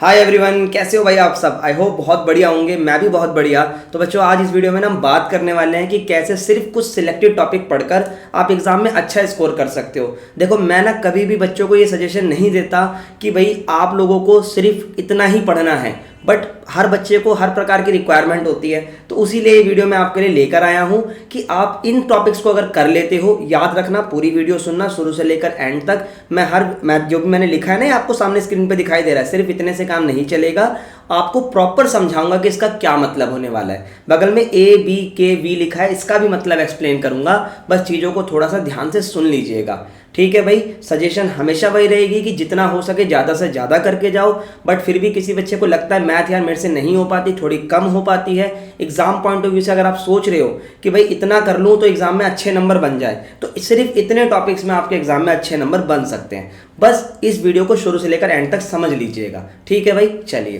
Hi everyone, कैसे हो भाई आप सब। आई होप बहुत बढ़िया होंगे, मैं भी बहुत बढ़िया। तो बच्चों, आज इस वीडियो में ना हम बात करने वाले हैं कि कैसे सिर्फ कुछ सिलेक्टेड टॉपिक पढ़कर आप एग्जाम में अच्छा स्कोर कर सकते हो। देखो, मैं ना कभी भी बच्चों को ये सजेशन नहीं देता कि भाई आप लोगों को सिर्फ इतना ही पढ़ना है, बट हर बच्चे को हर प्रकार की रिक्वायरमेंट होती है। तो उसी लिए ये वीडियो मैं आपके लिए लेकर आया हूँ कि आप इन टॉपिक्स को अगर कर लेते हो, याद रखना पूरी वीडियो सुनना शुरू से लेकर एंड तक। मैं जो भी मैंने लिखा है ना, आपको सामने स्क्रीन पे दिखाई दे रहा है। सिर्फ इतने से काम नहीं चलेगा, आपको प्रॉपर समझाऊंगा कि इसका क्या मतलब होने वाला है। बगल में ABKV लिखा है, इसका भी मतलब एक्सप्लेन करूंगा। बस चीज़ों को थोड़ा सा ध्यान से सुन लीजिएगा, ठीक है भाई। सजेशन हमेशा वही रहेगी कि जितना हो सके ज़्यादा से ज़्यादा करके जाओ। बट फिर भी किसी बच्चे को लगता है मैथ यार मेरे से नहीं हो पाती, थोड़ी कम हो पाती है, एग्जाम पॉइंट ऑफ व्यू से अगर आप सोच रहे हो कि भाई इतना कर लूँ तो एग्जाम में अच्छे नंबर बन जाए, तो सिर्फ इतने टॉपिक्स में आपके एग्जाम में अच्छे नंबर बन सकते हैं। बस इस वीडियो को शुरू से लेकर एंड तक समझ लीजिएगा, ठीक है भाई। चलिए,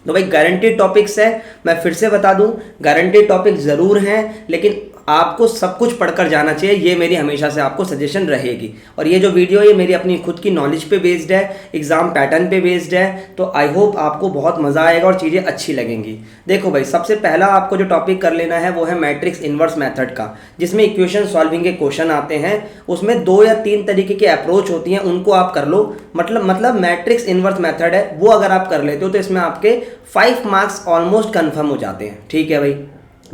तो भाई गारंटीड टॉपिक्स है, मैं फिर से बता दूं, गारंटीड टॉपिक ज़रूर हैं, लेकिन आपको सब कुछ पढ़कर जाना चाहिए। ये मेरी हमेशा से आपको सजेशन रहेगी। और ये जो वीडियो ये मेरी अपनी खुद की नॉलेज पे बेस्ड है, एग्जाम पैटर्न पे बेस्ड है। तो आई होप आपको बहुत मज़ा आएगा और चीज़ें अच्छी लगेंगी। देखो भाई, सबसे पहला आपको जो टॉपिक कर लेना है वो है मैट्रिक्स इन्वर्स मेथड का, जिसमें इक्वेशन सॉल्विंग के क्वेश्चन आते हैं। उसमें 2 या 3 तरीके की अप्रोच होती हैं, उनको आप कर लो। मतलब मैट्रिक्स इन्वर्स मेथड है वो अगर आप कर लेते हो तो इसमें आपके 5 मार्क्स ऑलमोस्ट कन्फर्म हो जाते हैं, ठीक है भाई।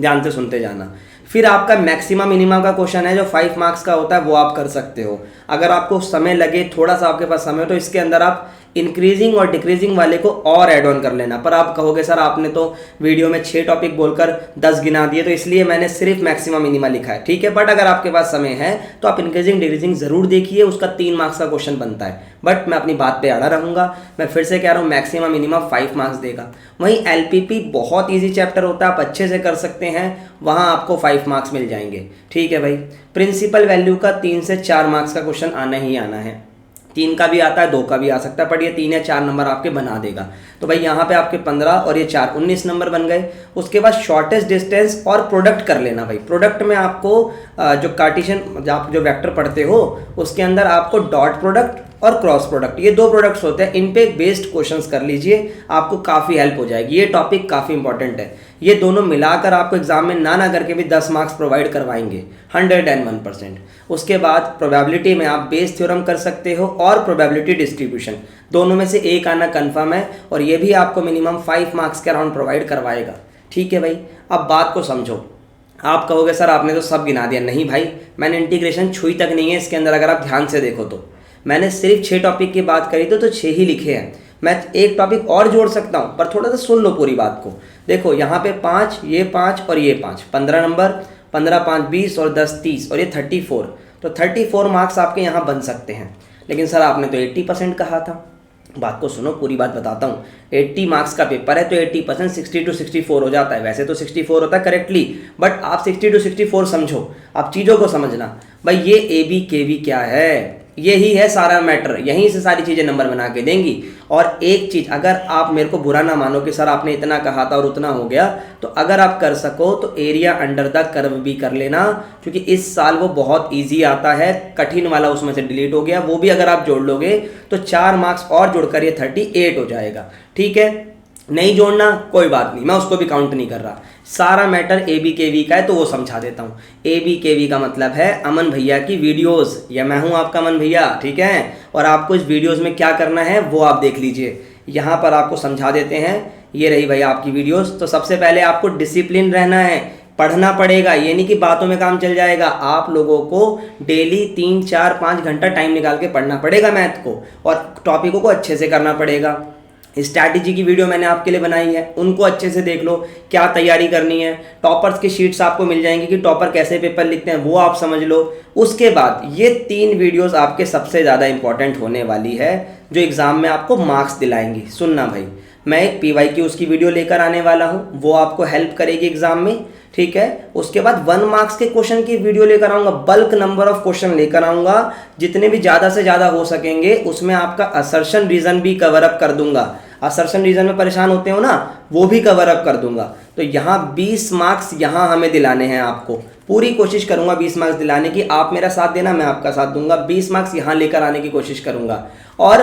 ध्यान से सुनते जाना। फिर आपका मैक्सिमम मिनिमम का क्वेश्चन है जो 5 मार्क्स का होता है, वो आप कर सकते हो। अगर आपको समय लगे, थोड़ा सा आपके पास समय हो, तो इसके अंदर आप इंक्रीजिंग और डिक्रीजिंग वाले को और ऐड ऑन कर लेना। पर आप कहोगे सर आपने तो वीडियो में 6 टॉपिक बोलकर 10 गिना दिए, तो इसलिए मैंने सिर्फ मैक्सिमम मिनिमम लिखा है, ठीक है। बट अगर आपके पास समय है तो आप इंक्रीजिंग डिक्रीजिंग जरूर देखिए, उसका 3 मार्क्स का क्वेश्चन बनता है। बट मैं अपनी बात पे अड़ा रहूंगा, मैं फिर से कह रहा हूँ मैक्सिमम मिनिमम 5 मार्क्स देगा। वहीं LPP बहुत ईजी चैप्टर होता है, आप अच्छे से कर सकते हैं, वहाँ आपको 5 मार्क्स मिल जाएंगे, ठीक है भाई। प्रिंसिपल वैल्यू का 3 से 4 मार्क्स का क्वेश्चन आना ही आना है। 3 का भी आता है, 2 का भी आ सकता है, पर ये 3 या 4 नंबर आपके बना देगा। तो भाई यहाँ पे आपके 15 और ये 4 19 नंबर बन गए। उसके बाद शॉर्टेस्ट डिस्टेंस और प्रोडक्ट कर लेना भाई। प्रोडक्ट में आपको जो कार्टेशियन आप जो वेक्टर पढ़ते हो उसके अंदर आपको डॉट प्रोडक्ट और क्रॉस प्रोडक्ट, ये 2 प्रोडक्ट्स होते हैं, इन पे बेस्ड क्वेश्चंस कर लीजिए, आपको काफ़ी हेल्प हो जाएगी। ये टॉपिक काफ़ी इंपॉर्टेंट है। ये दोनों मिलाकर आपको एग्जाम में ना करके भी 10 मार्क्स प्रोवाइड करवाएंगे, 101%। उसके बाद प्रोबेबिलिटी में आप बेस थ्योरम कर सकते हो और प्रोबेबिलिटी डिस्ट्रीब्यूशन, दोनों में से एक आना कन्फर्म है, और ये भी आपको मिनिमम 5 मार्क्स के अराउंड प्रोवाइड करवाएगा, ठीक है भाई। अब बात को समझो। आप कहोगे सर आपने तो सब गिना दिया। नहीं भाई, मैंने इंटीग्रेशन छुई तक नहीं है इसके अंदर। अगर आप ध्यान से देखो तो मैंने सिर्फ 6 टॉपिक की बात करी तो 6 ही लिखे हैं। मैं एक टॉपिक और जोड़ सकता हूँ, पर थोड़ा सा सुन लो पूरी बात को। देखो यहाँ पे 5, ये 5 और ये 5, 15 नंबर, 15 5 20 और 10 30 और ये 34। तो 34 मार्क्स आपके यहाँ बन सकते हैं। लेकिन सर आपने तो 80% कहा था। बात को सुनो, पूरी बात बताता हूँ। 80 मार्क्स का पेपर है तो 80% 60 to 64 हो जाता है। वैसे तो 64 होता है करेक्टली, बट आप 60 to 64 समझो। आप चीज़ों को समझना भाई। ये ABKV क्या है, यही है सारा मैटर, यहीं से सारी चीज़ें नंबर बना के देंगी। और एक चीज़, अगर आप मेरे को बुरा ना मानो कि सर आपने इतना कहा था और उतना हो गया, तो अगर आप कर सको तो एरिया अंडर द कर्व भी कर लेना, क्योंकि इस साल वो बहुत इजी आता है। कठिन वाला उसमें से डिलीट हो गया, वो भी अगर आप जोड़ लोगे तो 4 मार्क्स और जोड़कर ये 38 हो जाएगा, ठीक है। नहीं जोड़ना कोई बात नहीं, मैं उसको भी काउंट नहीं कर रहा। सारा मैटर ABKV का है तो वो समझा देता हूँ। ABKV का मतलब है अमन भैया की वीडियोस, या मैं हूँ आपका अमन भैया, ठीक है। और आपको इस वीडियोस में क्या करना है वो आप देख लीजिए, यहाँ पर आपको समझा देते हैं। ये रही भाई आपकी वीडियोस। तो सबसे पहले आपको डिसिप्लिन रहना है, पढ़ना पड़ेगा। ये नहीं कि बातों में काम चल जाएगा। आप लोगों को डेली 3 4 5 घंटा टाइम निकाल के पढ़ना पड़ेगा मैथ को, और टॉपिकों को अच्छे से करना पड़ेगा। स्ट्रैटेजी की वीडियो मैंने आपके लिए बनाई है, उनको अच्छे से देख लो, क्या तैयारी करनी है। टॉपर्स की शीट्स आपको मिल जाएंगी कि टॉपर कैसे पेपर लिखते हैं, वो आप समझ लो। उसके बाद ये 3 वीडियोस आपके सबसे ज़्यादा इंपॉर्टेंट होने वाली है, जो एग्ज़ाम में आपको मार्क्स दिलाएंगी। सुनना भाई, मैं एक PYQ उसकी वीडियो लेकर आने वाला हूँ, वो आपको हेल्प करेगी एग्जाम में, ठीक है। उसके बाद 1 मार्क्स के क्वेश्चन की वीडियो लेकर आऊँगा, बल्क नंबर ऑफ क्वेश्चन लेकर आऊँगा, जितने भी ज़्यादा से ज़्यादा हो सकेंगे। उसमें आपका असर्शन रीज़न भी कवर अप कर दूंगा। असर्शन रीज़न में परेशान होते हो ना, वो भी कवर अप कर दूंगा। तो यहाँ 20 मार्क्स यहाँ हमें दिलाने हैं आपको। पूरी कोशिश करूँगा 20 मार्क्स दिलाने की। आप मेरा साथ देना, मैं आपका साथ दूंगा। 20 मार्क्स यहाँ लेकर आने की कोशिश करूँगा। और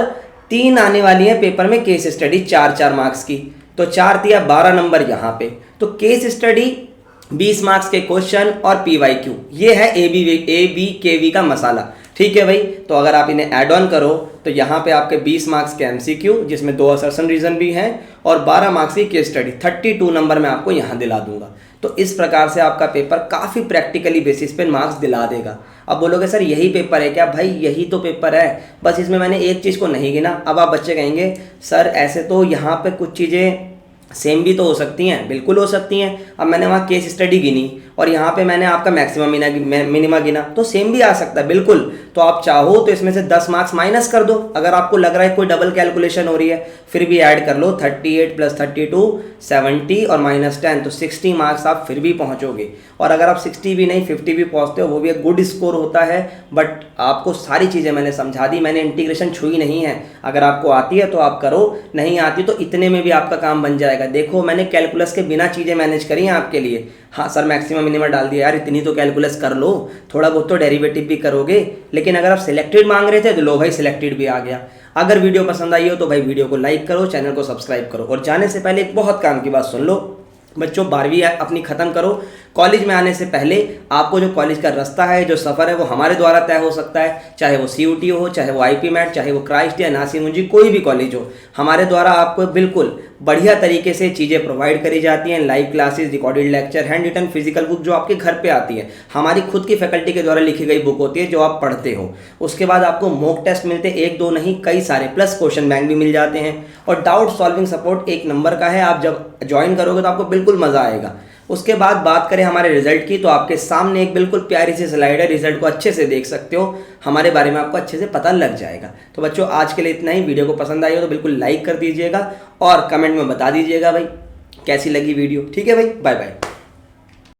3 आने वाली है पेपर में केस स्टडी 4-4 मार्क्स की, तो 4 दिया 12 नंबर यहाँ पे। तो केस स्टडी 20 मार्क्स के क्वेश्चन और PYQ, ये है ABKV का मसाला। ठीक है भाई, तो अगर आप इन्हें ऐड ऑन करो तो यहाँ पे आपके 20 मार्क्स के MCQ जिसमें 2 असर्शन रीजन भी हैं और 12 मार्क्स की केस स्टडी, 32 नंबर मैं आपको यहाँ दिला दूंगा। तो इस प्रकार से आपका पेपर काफ़ी प्रैक्टिकली बेसिस पे मार्क्स दिला देगा। अब बोलोगे सर यही पेपर है क्या? भाई यही तो पेपर है, बस इसमें मैंने एक चीज़ को नहीं गिना। अब आप बच्चे कहेंगे सर ऐसे तो यहाँ पे कुछ चीज़ें सेम भी तो हो सकती हैं। बिल्कुल हो सकती हैं। अब मैंने वहाँ केस स्टडी गिनी और यहाँ पे मैंने आपका मैक्सिमम मिनिमा गिना, तो सेम भी आ सकता है बिल्कुल। तो आप चाहो तो इसमें से 10 मार्क्स माइनस कर दो। अगर आपको लग रहा है कोई डबल कैलकुलेशन हो रही है, फिर भी ऐड कर लो 38 + 32 70 और -10, तो 60 मार्क्स आप फिर भी पहुँचोगे। और अगर आप 60 भी नहीं 50 भी पहुँचते हो, वो भी एक गुड स्कोर होता है। बट आपको सारी चीज़ें मैंने समझा दी, मैंने इंटीग्रेशन छुई नहीं है। अगर आपको आती है तो आप करो, नहीं आती तो इतने में भी आपका काम बन जाएगा। देखो मैंने कैलकुलस के बिना चीज़ें मैनेज करी हैं आपके लिए। हाँ सर मैक्सिमम मिनिमम डाल दिया यार, इतनी तो कैलकुलस कर लो, थोड़ा बहुत तो डेरिवेटिव भी करोगे। लेकिन अगर आप सिलेक्टेड मांग रहे थे तो लो भाई सिलेक्टेड भी आ गया। अगर वीडियो पसंद आई हो तो भाई वीडियो को लाइक करो, चैनल को सब्सक्राइब करो। और जाने से पहले एक बहुत काम की बात सुन लो बच्चों, 12वीं अपनी ख़त्म करो। कॉलेज में आने से पहले आपको जो कॉलेज का रास्ता है, जो सफ़र है, वो हमारे द्वारा तय हो सकता है। चाहे वो CUT हो, चाहे वो IP मैट, चाहे वो क्राइस्ट या नासिमुंजी, कोई भी कॉलेज हो, हमारे द्वारा आपको बिल्कुल बढ़िया तरीके से चीज़ें प्रोवाइड करी जाती हैं। Live classes, recorded lecture, handwritten physical book जो आपके घर पे आती है, हमारी खुद की फैकल्टी के द्वारा लिखी गई बुक होती है जो आप पढ़ते हो। उसके बाद आपको मॉक टेस्ट मिलते हैं, 1-2 नहीं कई सारे, प्लस क्वेश्चन बैंक भी मिल जाते हैं। और डाउट सॉल्विंग सपोर्ट 1 नंबर का है। आप जब ज्वाइन करोगे तो आपको बिल्कुल मज़ा आएगा। उसके बाद बात करें हमारे रिजल्ट की, तो आपके सामने एक बिल्कुल प्यारी सी स्लाइड है, रिजल्ट को अच्छे से देख सकते हो, हमारे बारे में आपको अच्छे से पता लग जाएगा। तो बच्चों आज के लिए इतना ही। वीडियो को पसंद आई हो तो बिल्कुल लाइक कर दीजिएगा और कमेंट में बता दीजिएगा भाई कैसी लगी वीडियो। ठीक है भाई, बाय बाय।